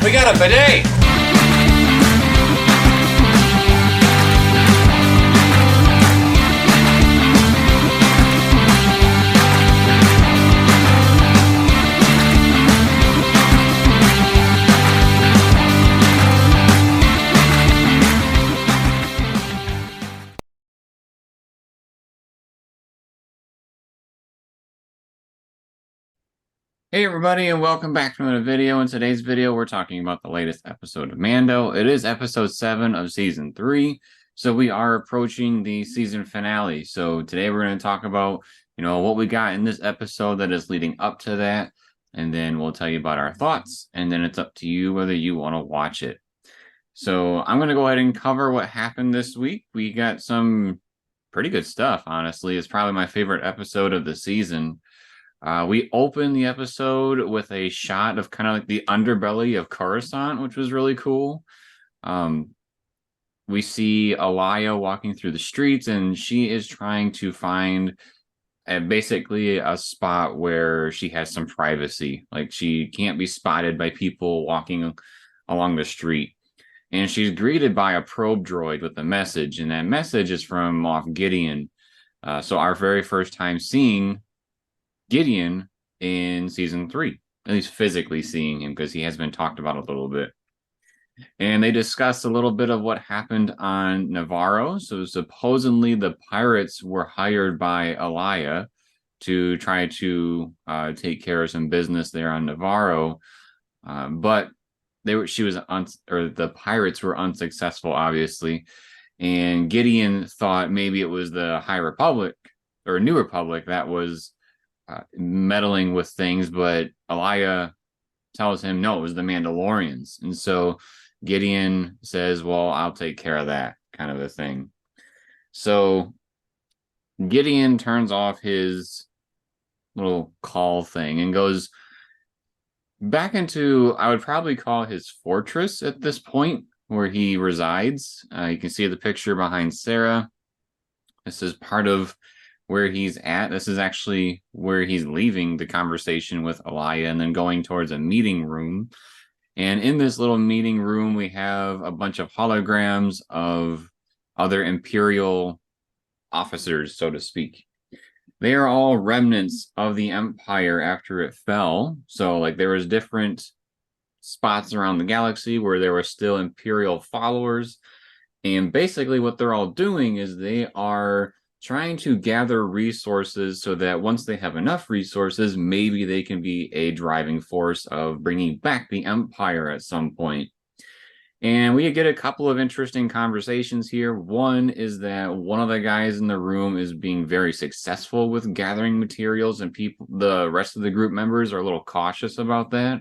We got a bidet! Hey everybody, and welcome back to another video. In today's video, we're talking about the latest episode of Mando. It is episode 7 of season 3, so we are approaching the season finale. So today we're going to talk about, what we got in this episode that is leading up to that, and then we'll tell you about our thoughts, and then it's up to you whether you want to watch it. So I'm going to go ahead and cover what happened this week. We got some pretty good stuff, honestly. It's probably my favorite episode of the season. We opened the episode with a shot of kind of like the underbelly of Coruscant, which was really cool. We see Alaya walking through the streets, and she is trying to find basically a spot where she has some privacy. Like she can't be spotted by people walking along the street. And she's greeted by a probe droid with a message, and that message is from Moff Gideon. So our very first time seeing Gideon in season 3, at least physically seeing him, because he has been talked about a little bit. And they discussed a little bit of what happened on Navarro. So supposedly the pirates were hired by Alaya to try to take care of some business there on Navarro, but the pirates were unsuccessful, obviously. And Gideon thought maybe it was the High Republic or New Republic that was meddling with things, but Alaya tells him no, it was the Mandalorians. And so Gideon says, well, I'll take care of that, kind of a thing. So Gideon turns off his little call thing and goes back into, I would probably call his fortress at this point, where he resides. You can see the picture behind Sarah. This is part of where he's at. This is actually where he's leaving the conversation with Alaya and then going towards a meeting room. And in this little meeting room, we have a bunch of holograms of other Imperial officers, so to speak. They are all remnants of the Empire after it fell. So like there was different spots around the galaxy where there were still Imperial followers. And basically what they're all doing is they are trying to gather resources so that once they have enough resources, maybe they can be a driving force of bringing back the Empire at some point. And we get a couple of interesting conversations here. One is that one of the guys in the room is being very successful with gathering materials, and the rest of the group members are a little cautious about that,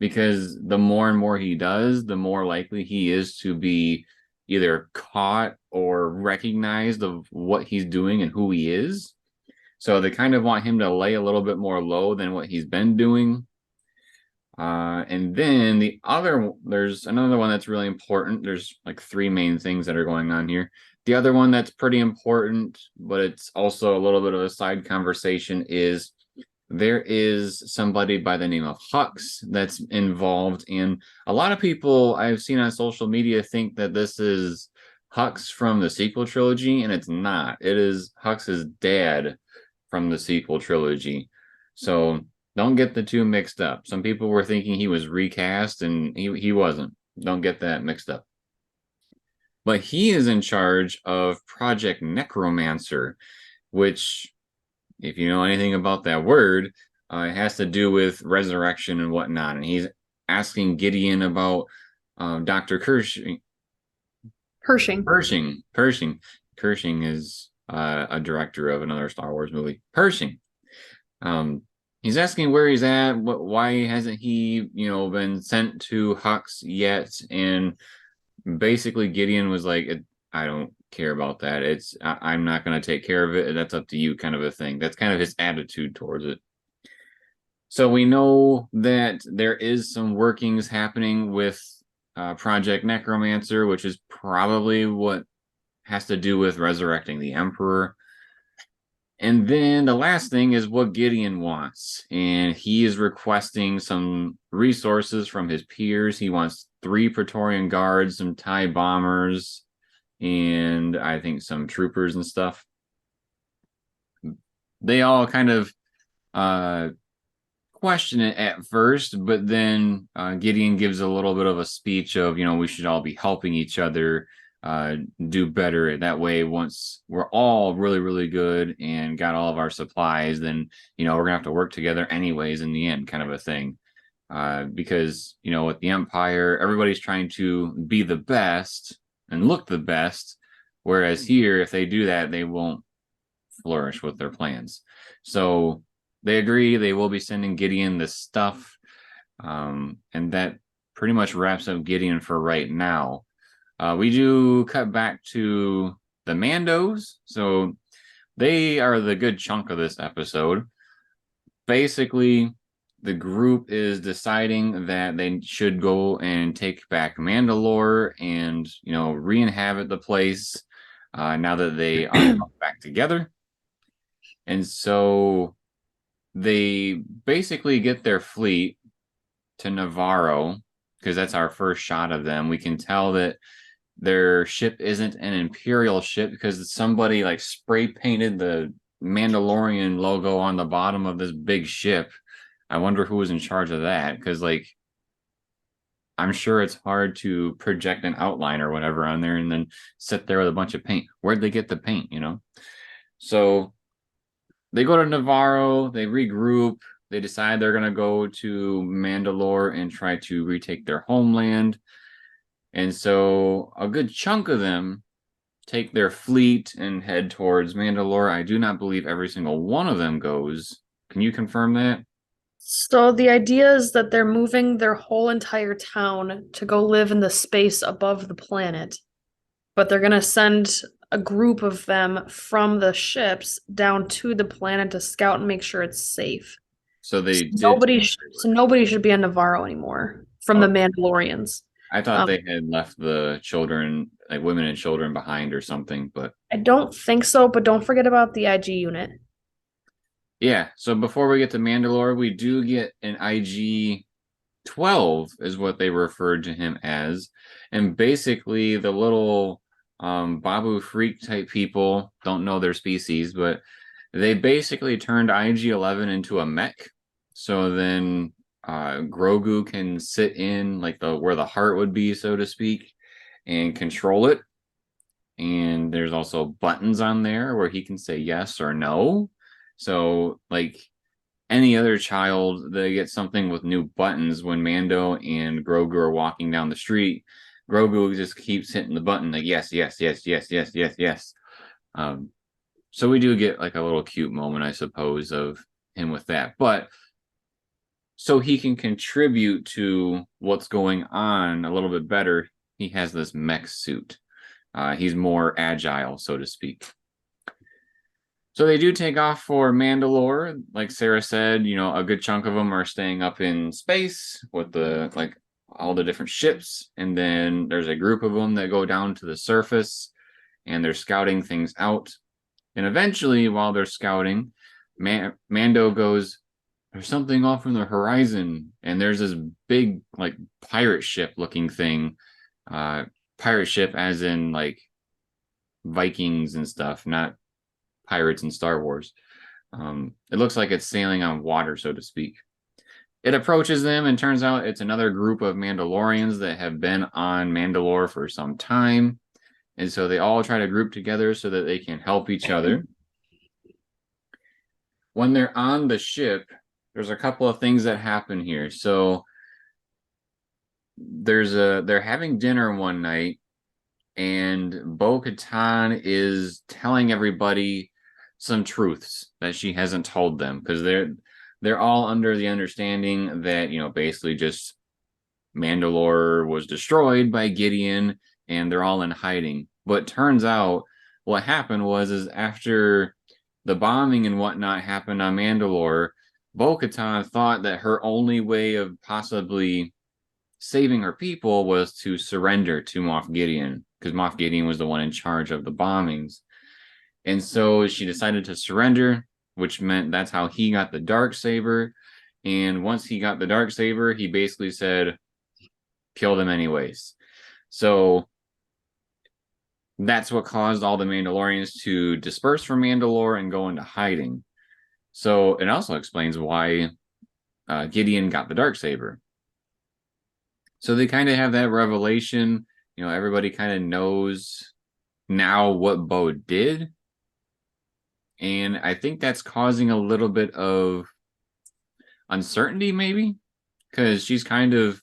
because the more and more he does, the more likely he is to be either caught or recognized of what he's doing and who he is. So they kind of want him to lay a little bit more low than what he's been doing. And then there's another one that's really important. There's like 3 main things that are going on here. The other one that's pretty important, but it's also a little bit of a side conversation, is there is somebody by the name of Hux that's involved. And a lot of people I've seen on social media think that this is Hux from the sequel trilogy, and it's not. It is Hux's dad from the sequel trilogy. So don't get the two mixed up. Some people were thinking he was recast, and he wasn't. Don't get that mixed up. But he is in charge of Project Necromancer, which, if you know anything about that word, it has to do with resurrection and whatnot. And he's asking Gideon about Dr. Pershing. Pershing is a director of another Star Wars movie. Pershing. He's asking where he's at. Why hasn't he, been sent to Hux yet? And basically, Gideon was like, "I don't care about that. I'm not going to take care of it. That's up to you," kind of a thing. That's kind of his attitude towards it. So we know that there is some workings happening with Project Necromancer, which is probably what has to do with resurrecting the Emperor. And then the last thing is what Gideon wants. And he is requesting some resources from his peers. He wants 3 Praetorian guards, some TIE bombers, and I think some troopers and stuff. They all kind of question it at first, but then Gideon gives a little bit of a speech of, we should all be helping each other do better. That way, once we're all really, really good and got all of our supplies, then, we're going to have to work together anyways in the end, kind of a thing. Because, with the Empire, everybody's trying to be the best and look the best. Whereas here, if they do that, they won't flourish with their plans. So they agree they will be sending Gideon this stuff. And that pretty much wraps up Gideon for right now. We do cut back to the Mandos. So they are the good chunk of this episode. Basically, the group is deciding that they should go and take back Mandalore and, re-inhabit the place now that they are back together. And so they basically get their fleet to Navarro, because that's our first shot of them. We can tell that their ship isn't an Imperial ship because somebody like spray painted the Mandalorian logo on the bottom of this big ship. I wonder who was in charge of that, because I'm sure it's hard to project an outline or whatever on there and then sit there with a bunch of paint. Where'd they get the paint, So they go to Navarro, they regroup, they decide they're going to go to Mandalore and try to retake their homeland. And so a good chunk of them take their fleet and head towards Mandalore. I do not believe every single one of them goes. Can you confirm that? So the idea is that they're moving their whole entire town to go live in the space above the planet. But they're going to send a group of them from the ships down to the planet to scout and make sure it's safe. So they did. Nobody should be on Navarro anymore from the Mandalorians. I thought they had left the children, like women and children, behind or something, but I don't think so, but don't forget about the IG unit. yeah. So before we get to Mandalore, we do get an IG-12 is what they referred to him as. And basically the little Babu freak type people, don't know their species, but they basically turned IG-11 into a mech. So then Grogu can sit in like where the heart would be, so to speak, and control it. And there's also buttons on there where he can say yes or no. So like any other child, they get something with new buttons when Mando and Grogu are walking down the street. Grogu just keeps hitting the button like yes, yes, yes, yes, yes, yes, yes. So we do get like a little cute moment, I suppose, of him with that. But so he can contribute to what's going on a little bit better, he has this mech suit. He's more agile, so to speak. So they do take off for Mandalore. Like Sarah said, a good chunk of them are staying up in space with all the different ships. And then there's a group of them that go down to the surface and they're scouting things out. And eventually, while they're scouting, Mando goes, there's something off in the horizon. And there's this big, like, pirate ship looking thing. Pirate ship as in, like, Vikings and stuff, not pirates in Star Wars. It looks like it's sailing on water, so to speak. It approaches them and turns out it's another group of Mandalorians that have been on Mandalore for some time. And so they all try to group together so that they can help each other. When they're on the ship, there's a couple of things that happen here. So they're having dinner one night and Bo-Katan is telling everybody some truths that she hasn't told them, because they're all under the understanding that basically just Mandalore was destroyed by Gideon and they're all in hiding. But turns out what happened is after the bombing and whatnot happened on Mandalore, Bo-Katan thought that her only way of possibly saving her people was to surrender to Moff Gideon, because Moff Gideon was the one in charge of the bombings. And so she decided to surrender, which meant that's how he got the dark saber. And once he got the dark saber, he basically said, kill them anyways. So that's what caused all the Mandalorians to disperse from Mandalore and go into hiding. So it also explains why Gideon got the dark saber. So they kind of have that revelation. Everybody kind of knows now what Bo did. And I think that's causing a little bit of uncertainty, maybe, because she's kind of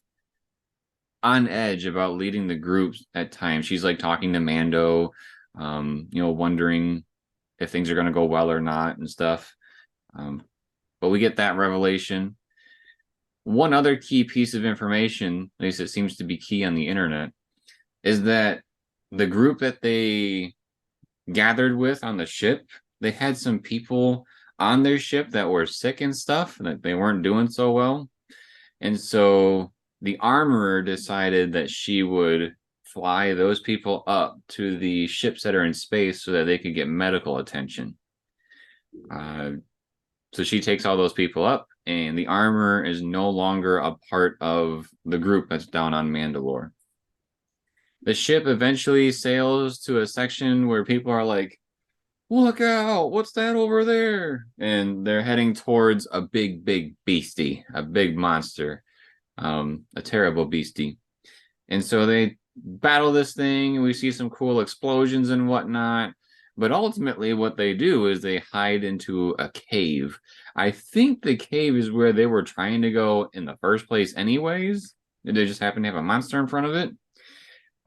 on edge about leading the groups at times. She's like talking to Mando, wondering if things are going to go well or not and stuff. But we get that revelation. One other key piece of information, at least it seems to be key on the internet, is that the group that they gathered with on the ship, they had some people on their ship that were sick and stuff, and that they weren't doing so well. And so the armorer decided that she would fly those people up to the ships that are in space so that they could get medical attention. So she takes all those people up, and the armorer is no longer a part of the group that's down on Mandalore. The ship eventually sails to a section where people are like, look out, what's that over there? And they're heading towards a big, big beastie, a big monster, a terrible beastie. And so they battle this thing, and we see some cool explosions and whatnot. But ultimately, what they do is they hide into a cave. I think the cave is where they were trying to go in the first place, anyways. They just happen to have a monster in front of it.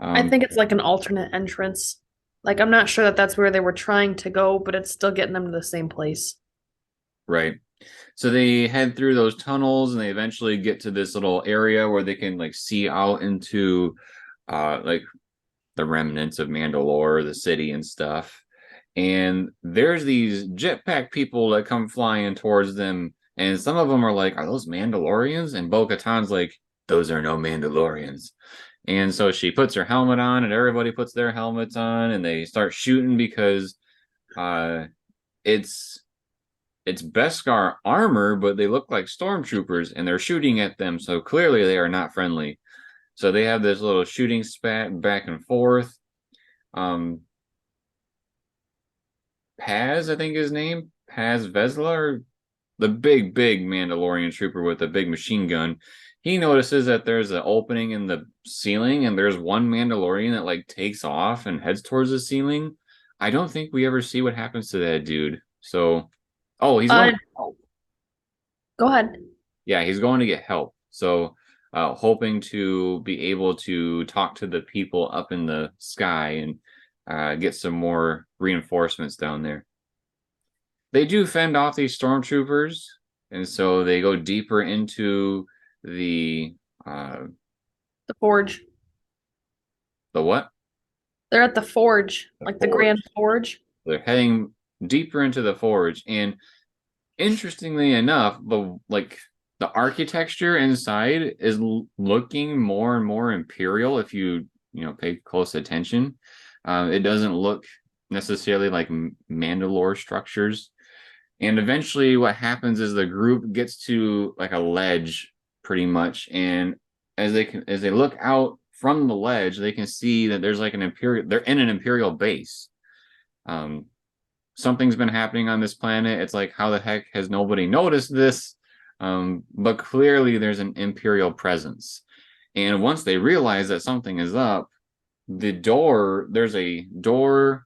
I think it's like an alternate entrance. Like, I'm not sure that that's where they were trying to go, but it's still getting them to the same place. Right. So they head through those tunnels, and they eventually get to this little area where they can like see out into like the remnants of Mandalore, the city and stuff. And there's these jetpack people that come flying towards them, and some of them are like, "Are those Mandalorians?" And Bo-Katan's like, "Those are no Mandalorians." And so she puts her helmet on, and everybody puts their helmets on, and they start shooting because uh, it's Beskar armor, but they look like stormtroopers, and they're shooting at them. So clearly, they are not friendly. So they have this little shooting spat back and forth. Um, Paz, I think his name, Paz Vesla, the big, big Mandalorian trooper with the big machine gun. He notices that there's an opening in the ceiling, and there's one Mandalorian that like takes off and heads towards the ceiling. I don't think we ever see what happens to that dude. So, oh, he's going Uh, to help. Go ahead. Yeah, he's going to get help. So, hoping to be able to talk to the people up in the sky and get some more reinforcements down there. They do fend off these stormtroopers, and so they go deeper into the uh, The Forge. the what? They're at the Forge, The like the forge. Grand Forge. They're heading deeper into the forge, and interestingly enough, the architecture inside is looking more and more imperial. If you pay close attention, it doesn't look necessarily like Mandalore structures. And eventually, what happens is the group gets to like a ledge, pretty much, and as they look out from the ledge, they can see that there's like an imperial. They're in an imperial base. Um, Something's been happening on this planet. It's like, how the heck has nobody noticed this? But clearly, there's an imperial presence. And once they realize that something is up, there's a door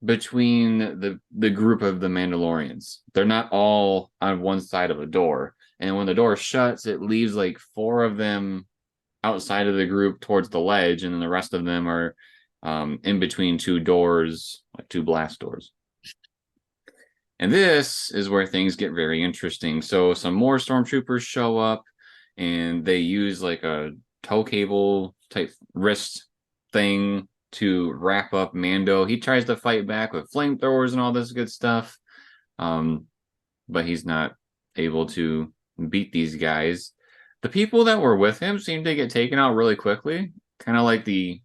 between the group of the Mandalorians. They're not all on one side of a door. And when the door shuts, it leaves like four of them outside of the group towards the ledge, and then the rest of them are in between two doors, like two blast doors. And this is where things get very interesting. So some more stormtroopers show up, and they use like a tow cable type wrist thing to wrap up Mando. He tries to fight back with flamethrowers and all this good stuff, but he's not able to beat these guys. The people that were with him seem to get taken out really quickly, kind of like the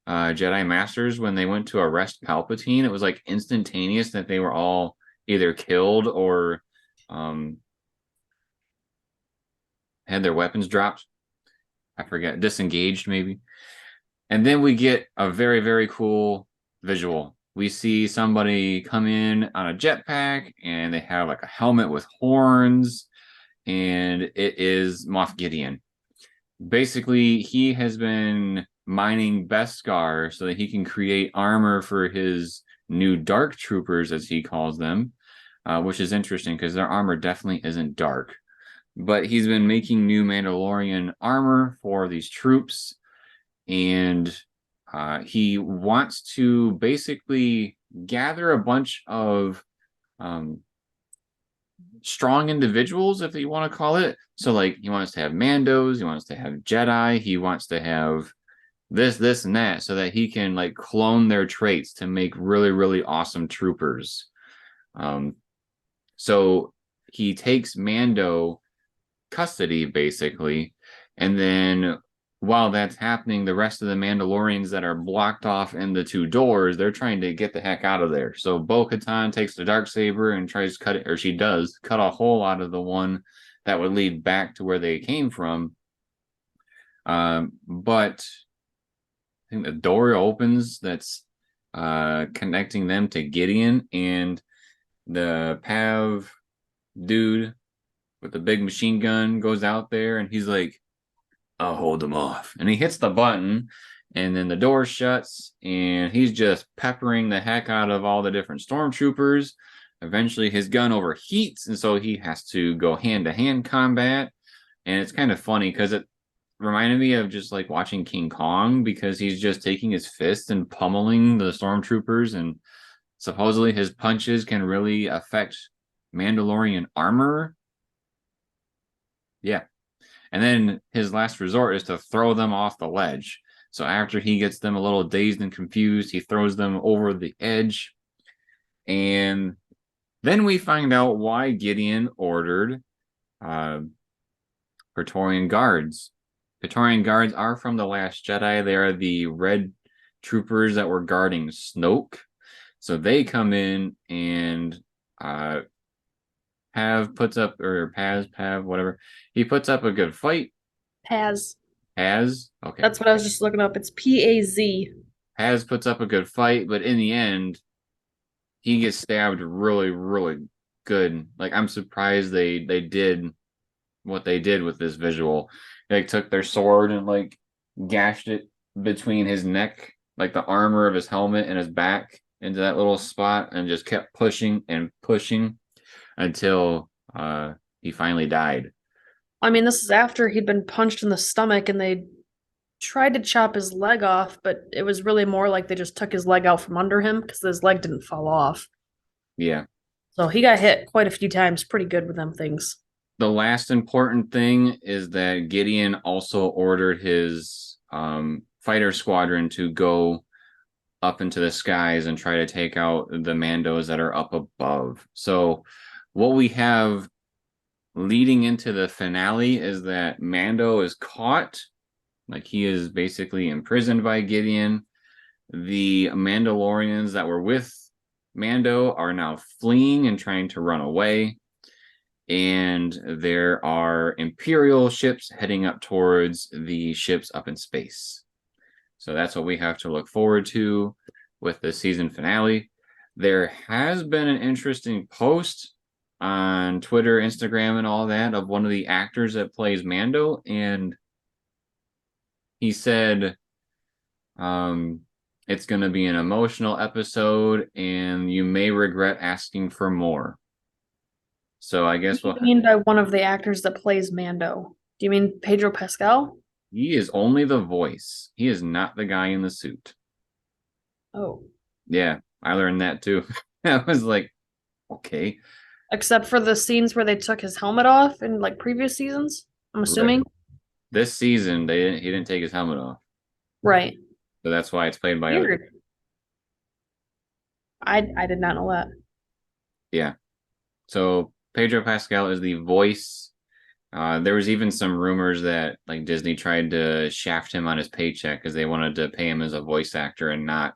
Jedi Masters when they went to arrest Palpatine. It was like instantaneous that they were all either killed or um, had their weapons dropped. I forget, disengaged maybe. And then we get a very, very cool visual. We see somebody come in on a jetpack and they have like a helmet with horns, and it is Moff Gideon. Basically, he has been mining Beskar so that he can create armor for his new dark troopers, as he calls them, which is interesting because their armor definitely isn't dark. But he's been making new Mandalorian armor for these troops, and he wants to basically gather a bunch of um, strong individuals, if you want to call it. So, like, he wants to have Mandos, he wants to have Jedi, he wants to have this, and that, so that he can like clone their traits to make really, really awesome troopers. Um, so he takes Mando custody basically, and then while that's happening, the rest of the Mandalorians that are blocked off in the two doors, they're trying to get the heck out of there. So Bo-Katan takes the darksaber and tries to cut it, or she does cut a hole out of the one that would lead back to where they came from. But I think the door opens that's connecting them to Gideon, and the Pav dude with the big machine gun goes out there and he's like, I'll hold them off. And he hits the button, and then the door shuts, and he's just peppering the heck out of all the different stormtroopers. Eventually, his gun overheats, and so he has to go hand to hand combat. And it's kind of funny because it reminded me of just like watching King Kong, because he's just taking his fist and pummeling the stormtroopers, and supposedly his punches can really affect Mandalorian armor. Yeah. And then his last resort is to throw them off the ledge. So after he gets them a little dazed and confused, he throws them over the edge. And then we find out why Gideon ordered uh, Praetorian guards. Praetorian guards are from The Last Jedi. They are the red troopers that were guarding Snoke. So they come in, and Pav puts up, or Pav, whatever. He puts up a good fight. Paz. Paz, okay. That's what I was just looking up. It's Paz. Paz puts up a good fight, but in the end, he gets stabbed really, really good. Like, I'm surprised they did what they did with this visual. They like, took their sword and like gashed it between his neck, like the armor of his helmet and his back, into that little spot, and just kept pushing and pushing until he finally died. I mean, this is after he'd been punched in the stomach and they tried to chop his leg off, but it was really more like they just took his leg out from under him because his leg didn't fall off. Yeah. So he got hit quite a few times, pretty good with them things. The last important thing is that Gideon also ordered his fighter squadron to go up into the skies and try to take out the Mandos that are up above. So what we have leading into the finale is that Mando is caught, like he is basically imprisoned by Gideon. The Mandalorians that were with Mando are now fleeing and trying to run away. And there are Imperial ships heading up towards the ships up in space. So that's what we have to look forward to with the season finale. There has been an interesting post on Twitter, Instagram, and all that of one of the actors that plays Mando, and he said it's going to be an emotional episode, and you may regret asking for more. So I guess What do you mean by one of the actors that plays Mando? Do you mean Pedro Pascal? he is only the voice. He is not the guy in the suit. Oh. Yeah, I learned that too. I was like, okay. Except for the scenes where they took his helmet off in like previous seasons, I'm Right. assuming. This season, he didn't take his helmet off. Right. So that's why it's played by other. Weird. I did not know that. Yeah. So Pedro Pascal is the voice, There was even some rumors that like Disney tried to shaft him on his paycheck because they wanted to pay him as a voice actor and not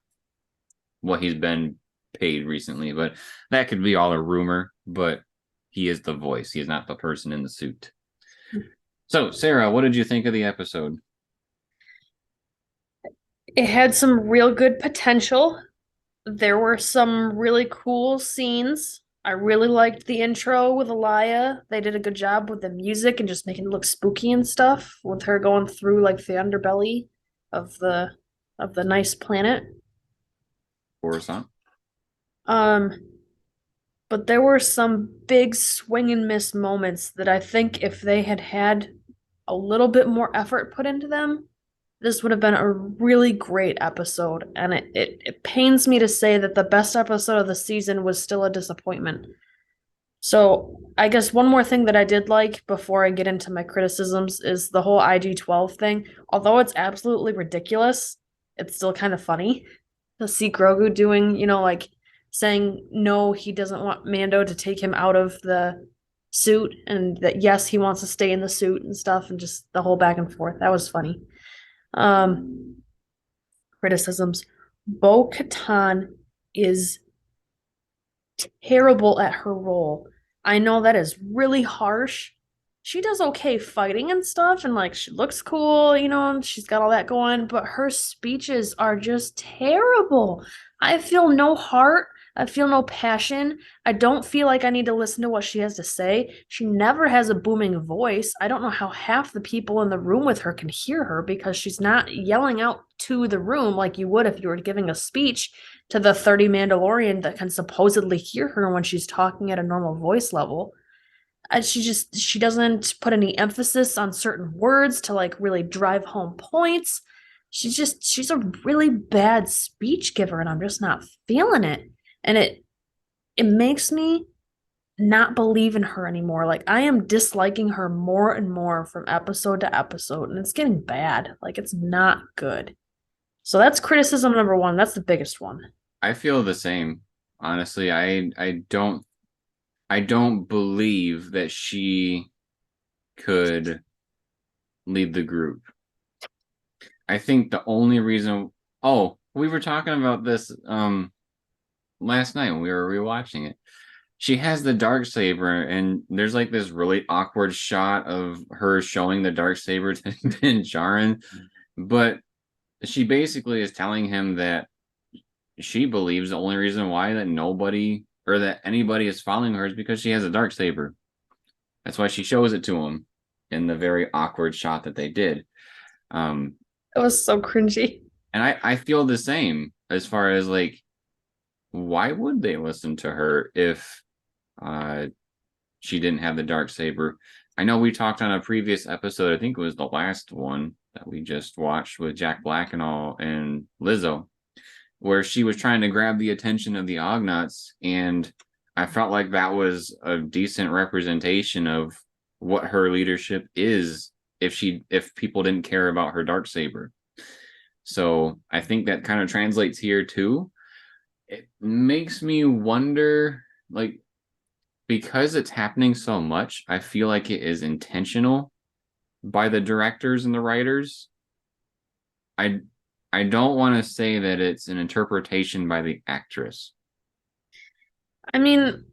what he's been paid recently. But that could be all a rumor. But he is the voice. He is not the person in the suit. So, Sarah, what did you think of the episode? It had some real good potential. There were some really cool scenes. I really liked the intro with Elia. They did a good job with the music and just making it look spooky and stuff, with her going through like the underbelly of the nice planet. Coruscant? Um, but there were some big swing and miss moments that I think if they had had a little bit more effort put into them, this would have been a really great episode. And it pains me to say that the best episode of the season was still a disappointment. So I guess one more thing that I did like before I get into my criticisms is the whole IG-12 thing. Although it's absolutely ridiculous, it's still kind of funny to see Grogu doing, like saying no, he doesn't want Mando to take him out of the suit, and that yes, he wants to stay in the suit and stuff, and just the whole back and forth. That was funny. Um, Criticisms. Bo-Katan is terrible at her role. I know that is really harsh. She does okay fighting and stuff, and like she looks cool, and she's got all that going, but her speeches are just terrible. I feel no heart. I feel no passion. I don't feel like I need to listen to what she has to say. She never has a booming voice. I don't know how half the people in the room with her can hear her because she's not yelling out to the room like you would if you were giving a speech to the 30 Mandalorian that can supposedly hear her when she's talking at a normal voice level. And she doesn't put any emphasis on certain words to like really drive home points. She's a really bad speech giver, and I'm just not feeling it. And it makes me not believe in her anymore. Like I am disliking her more and more from episode to episode, and it's getting bad. Like it's not good. So that's criticism number one. That's the biggest one. I feel the same. Honestly, I don't believe that she could lead the group. I think the only reason we were talking about this last night when we were rewatching it. She has the dark saber, and there's like this really awkward shot of her showing the dark saber to Din Djarin, but she basically is telling him that she believes the only reason why that nobody or that anybody is following her is because she has a dark saber. That's why she shows it to him in the very awkward shot that they did. Um, It was so cringy. and I feel the same as far as like, why would they listen to her if uh, she didn't have the dark saber? I know we talked on a previous episode. I think it was the last one that we just watched with Jack Black and all and Lizzo, where she was trying to grab the attention of the Ognaughts, and I felt like that was a decent representation of what her leadership is if people didn't care about her dark saber. So I think that kind of translates here too. It makes me wonder, like, because it's happening so much, I feel like it is intentional by the directors and the writers. I I don't want to say that it's an interpretation by the actress. I mean,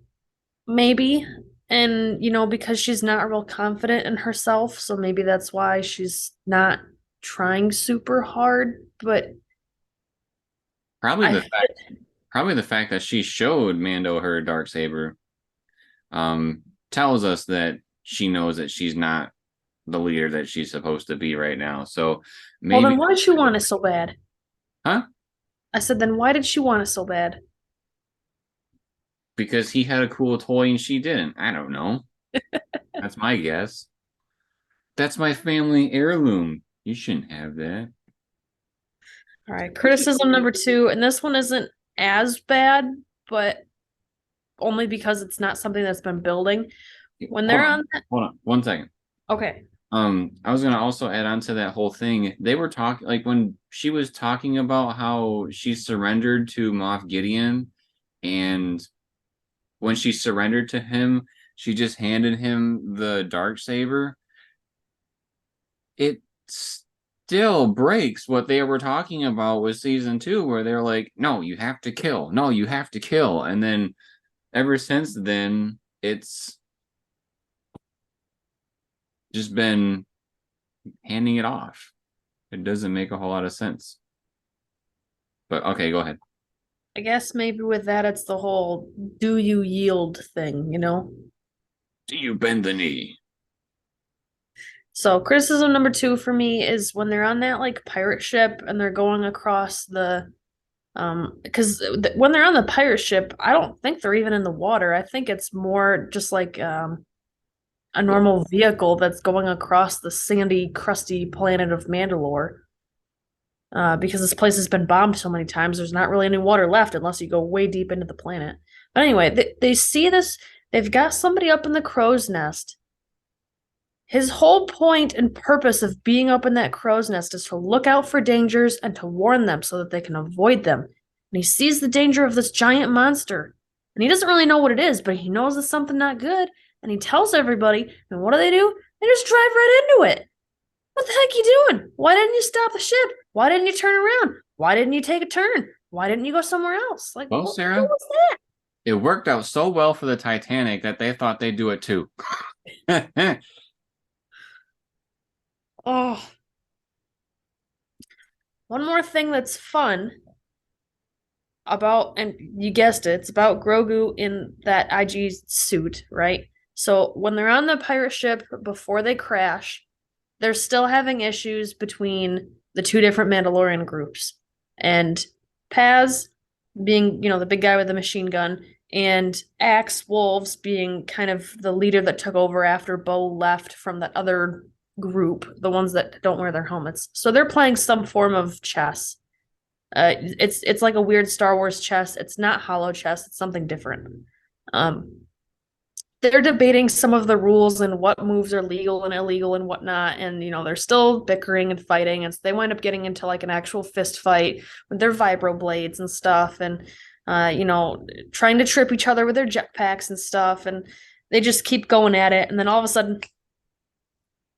maybe. And, because she's not real confident in herself, so maybe that's why she's not trying super hard. But Probably the I, fact probably the fact that she showed Mando her dark saber um tells us that she knows that she's not the leader that she's supposed to be right now. So well, maybe then why did she want it so bad? huh? I said, then why did she want it so bad? Because he had a cool toy and she didn't. I don't know. That's my guess. That's my family heirloom. You shouldn't have that. All right, criticism number two, and this one isn't as bad, but only because it's not something that's been building. When Hold they're on. on that, Hold on. 1 second. okay. I was gonna also add on to that whole thing. They were talking like when she was talking about how she surrendered to Moff Gideon, and when she surrendered to him, she just handed him the dark saber, it still breaks what they were talking about with season 2, where they're like, no, you have to kill, no, you have to kill. And then ever since then, it's just been handing it off. It doesn't make a whole lot of sense. But okay, go ahead. I guess maybe with that, it's the whole do you yield thing, you know? Do you bend the knee? So criticism number two for me is when they're on that like pirate ship and they're going across the because when they're on the pirate ship, I don't think they're even in the water. I think it's more just like a normal vehicle that's going across the sandy, crusty planet of Mandalore. Because this place has been bombed so many times, there's not really any water left unless you go way deep into the planet. But anyway, they see this, they've got somebody up in the crow's nest. His whole point and purpose of being up in that crow's nest is to look out for dangers and to warn them so that they can avoid them. And he sees the danger of this giant monster. And he doesn't really know what it is, but he knows it's something not good. And he tells everybody. And what do? They just drive right into it. What the heck are you doing? Why didn't you stop the ship? Why didn't you turn around? Why didn't you take a turn? Why didn't you go somewhere else? Like, Well, what Sarah, was that? it worked out so well for the Titanic that they thought they'd do it too. Oh, one more thing that's fun about, and you guessed it, it's about Grogu in that IG suit, right? So when they're on the pirate ship before they crash, they're still having issues between the two different Mandalorian groups. And Paz being, the big guy with the machine gun, and Axe Wolves being kind of the leader that took over after Bo left from that other group, the ones that don't wear their helmets. So they're playing some form of chess. It's like a weird Star Wars chess. It's not hollow chess. It's something different. Um, they're debating some of the rules and what moves are legal and illegal and whatnot. And, they're still bickering and fighting. And so they wind up getting into like an actual fist fight with their vibro blades and stuff. And, trying to trip each other with their jetpacks and stuff. And they just keep going at it. And then all of a sudden,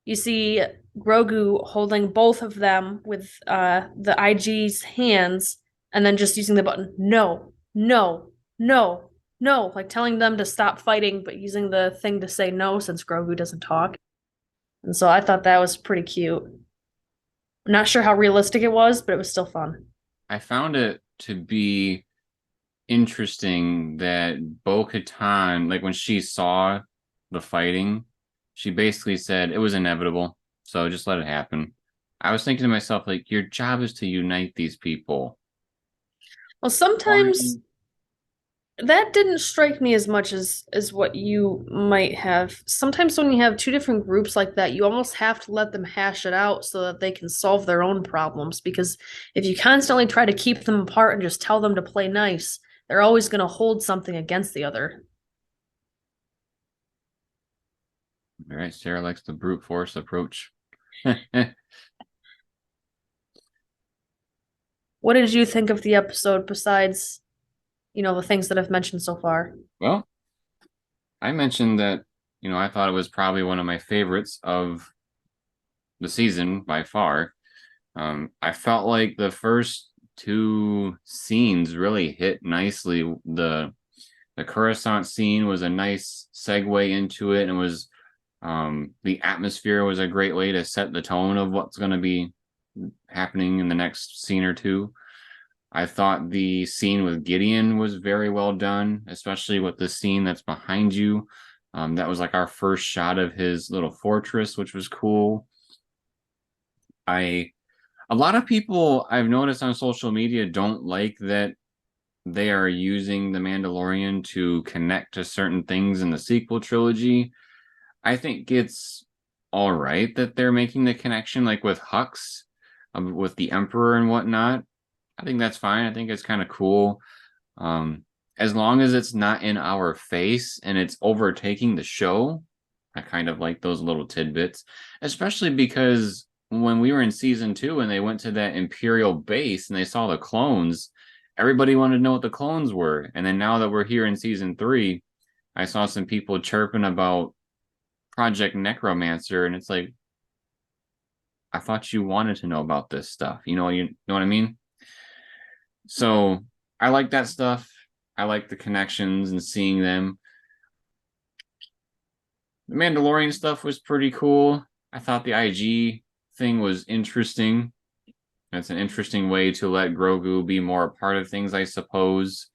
you see Grogu holding both of them with the IG's hands and then just using the button, no, no, no, no, like telling them to stop fighting, but using the thing to say no since Grogu doesn't talk. And so I thought that was pretty cute. I'm not sure how realistic it was, but it was still fun. I found it to be interesting that Bo Katan, like when she saw the fighting, she basically said it was inevitable, so just let it happen. I was thinking to myself, like, your job is to unite these people. Well, sometimes that didn't strike me as much as what you might have. Sometimes when you have two different groups like that, you almost have to let them hash it out so that they can solve their own problems. Because if you constantly try to keep them apart and just tell them to play nice, they're always going to hold something against the other. All right, Sarah likes the brute force approach. What did you think of the episode besides, the things that I've mentioned so far? Well, I mentioned that, I thought it was probably one of my favorites of the season by far. I felt like the first two scenes really hit nicely. The Coruscant scene was a nice segue into it, and was the atmosphere was a great way to set the tone of what's going to be happening in the next scene or two. I thought the scene with Gideon was very well done, especially with the scene that's behind you. That was like our first shot of his little fortress, which was cool. A lot of people I've noticed on social media don't like that they are using the Mandalorian to connect to certain things in the sequel trilogy. I think it's all right that they're making the connection, like with Hux, with the Emperor and whatnot. I think that's fine. I think it's kind of cool. As long as it's not in our face and it's overtaking the show, I kind of like those little tidbits, especially because when we were in season 2 and they went to that Imperial base and they saw the clones, everybody wanted to know what the clones were. And then now that we're here in season 3, I saw some people chirping about Project Necromancer, and it's like, I thought you wanted to know about this stuff. You know what I mean? So I like that stuff. I like the connections and seeing them. The Mandalorian stuff was pretty cool. I thought the IG thing was interesting. That's an interesting way to let Grogu be more a part of things, I suppose.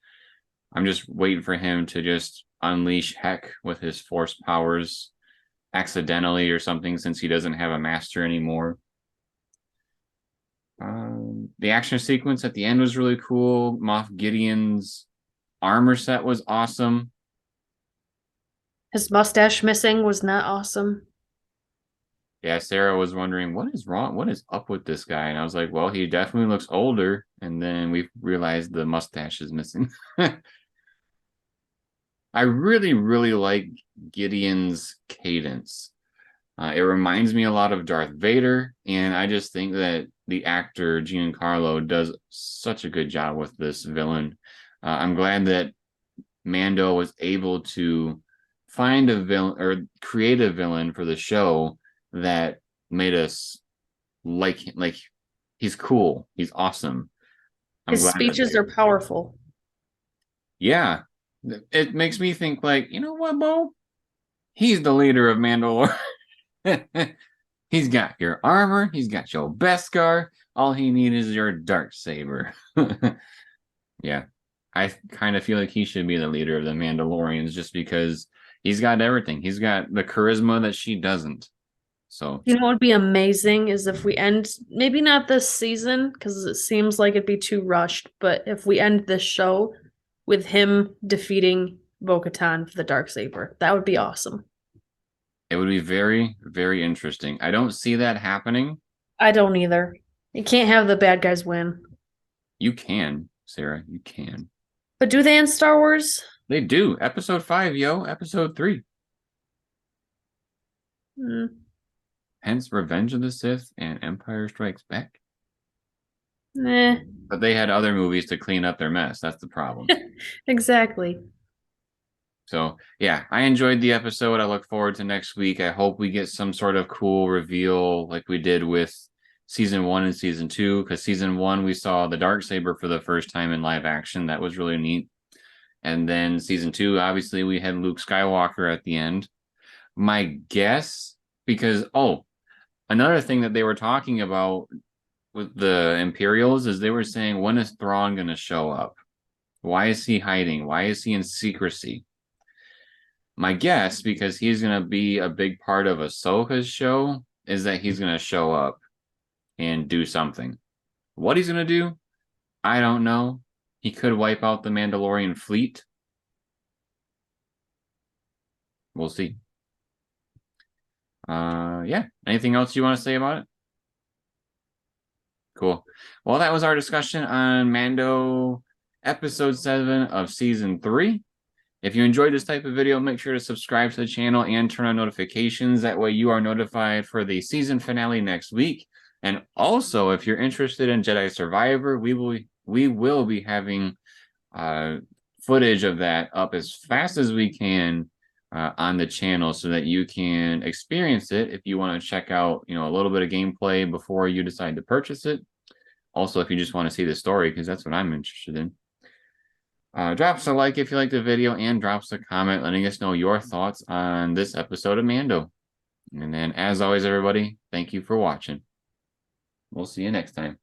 I'm just waiting for him to just unleash heck with his force powers accidentally or something, since he doesn't have a master anymore. The action sequence at the end was really cool. Moff Gideon's armor set was awesome. His mustache missing was not awesome. Yeah, Sarah was wondering what is wrong, what is up with this guy, and I was like, well, he definitely looks older. And then we realized the mustache is missing. I really, really like Gideon's cadence. It reminds me a lot of Darth Vader, and I just think that the actor Giancarlo does such a good job with this villain. I'm glad that Mando was able to find a villain or create a villain for the show that made us like he's cool, he's awesome. I'm His glad that speeches are powerful. yeah, it makes me think like, you know what, Bo? He's the leader of Mandalore. He's got your armor. He's got your Beskar. All he needs is your dark saber. Yeah, I kind of feel like he should be the leader of the Mandalorians just because he's got everything. He's got the charisma that she doesn't. So You know what would be amazing is if we end, maybe not this season, because it seems like it'd be too rushed, but if we end this show with him defeating Bo-Katan for the Darksaber, that would be awesome. it would be very, very interesting. I don't see that happening. I don't either. You can't have the bad guys win. You can, Sarah. You can. But do they in Star Wars? They do. Episode 5, yo. Episode 3. Hmm. Hence Revenge of the Sith and Empire Strikes Back. Eh, But they had other movies to clean up their mess. That's the problem. exactly. So, yeah, I enjoyed the episode. I look forward to next week. I hope we get some sort of cool reveal like we did with season 1 and season 2, because season 1 we saw the Darksaber for the first time in live action. That was really neat. And then season 2, obviously, we had Luke Skywalker at the end. My guess, because, another thing that they were talking about with the Imperials is they were saying, when is Thrawn going to show up? Why is he hiding? Why is he in secrecy? My guess, because he's going to be a big part of Ahsoka's show, is that he's going to show up and do something. What he's going to do, I don't know. He could wipe out the Mandalorian fleet. We'll see. Yeah. Anything else you want to say about it? Cool. Well, that was our discussion on Mando episode 7 of season 3. If you enjoyed this type of video, make sure to subscribe to the channel and turn on notifications. That way you are notified for the season finale next week. And also, if you're interested in Jedi Survivor, we will be having footage of that up as fast as we can on the channel, so that you can experience it if you want to check out, a little bit of gameplay before you decide to purchase it. Also, if you just want to see the story, because that's what I'm interested in. Drop us a like if you like the video, and drop us a comment letting us know your thoughts on this episode of Mando. And then, as always, everybody, thank you for watching. We'll see you next time.